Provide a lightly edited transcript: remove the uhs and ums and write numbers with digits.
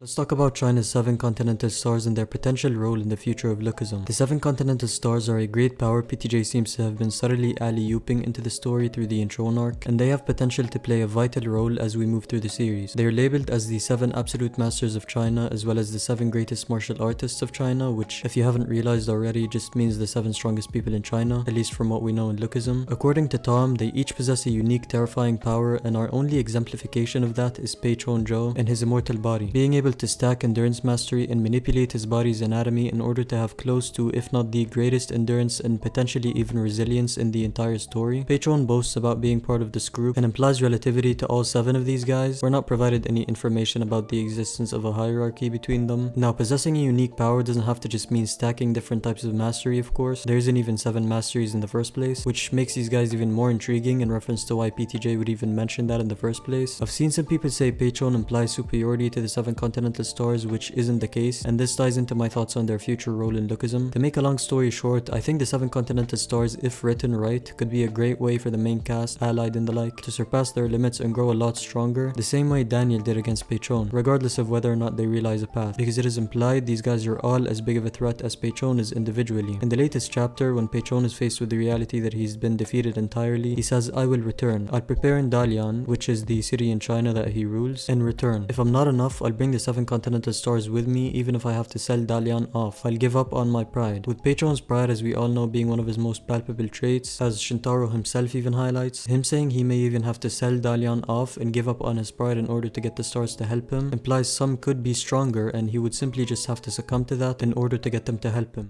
Let's talk about China's 7 continental stars and their potential role in the future of lookism. The 7 continental stars are a great power PTJ seems to have been subtly alley-ooping into the story through the intro arc, and they have potential to play a vital role as we move through the series. They are labeled as the 7 absolute masters of China, as well as the 7 greatest martial artists of China, which, if you haven't realized already, just means the 7 strongest people in China, at least from what we know in lookism. According to Tom, they each possess a unique, terrifying power, and our only exemplification of that is Pei Chon-jo and his immortal body, being able to stack endurance mastery and manipulate his body's anatomy in order to have close to, if not the greatest endurance and potentially even resilience in the entire story. Pei Chon boasts about being part of this group and implies relativity to all 7 of these guys. We're not provided any information about the existence of a hierarchy between them. Now, possessing a unique power doesn't have to just mean stacking different types of mastery, of course. There isn't even 7 masteries in the first place, which makes these guys even more intriguing in reference to why PTJ would even mention that in the first place. I've seen some people say Pei Chon implies superiority to the 7 continental stars, which isn't the case, and this ties into my thoughts on their future role in lookism. To make a long story short, I think the 7 continental stars, if written right, could be a great way for the main cast, allied and the like, to surpass their limits and grow a lot stronger, the same way Daniel did against Pei Chon, regardless of whether or not they realize a path, because it is implied these guys are all as big of a threat as Pei Chon is individually. In the latest chapter, when Pei Chon is faced with the reality that he's been defeated entirely, he says, "I will return. I'll prepare in Dalian," which is the city in China that he rules, "and return. If I'm not enough, I'll bring the 7 continental stars with me, even if I have to sell Dalian off. I'll give up on my pride." With Pei Chon's pride, as we all know, being one of his most palpable traits, as Shintaro himself even highlights, him saying he may even have to sell Dalian off and give up on his pride in order to get the stars to help him, implies some could be stronger and he would simply just have to succumb to that in order to get them to help him.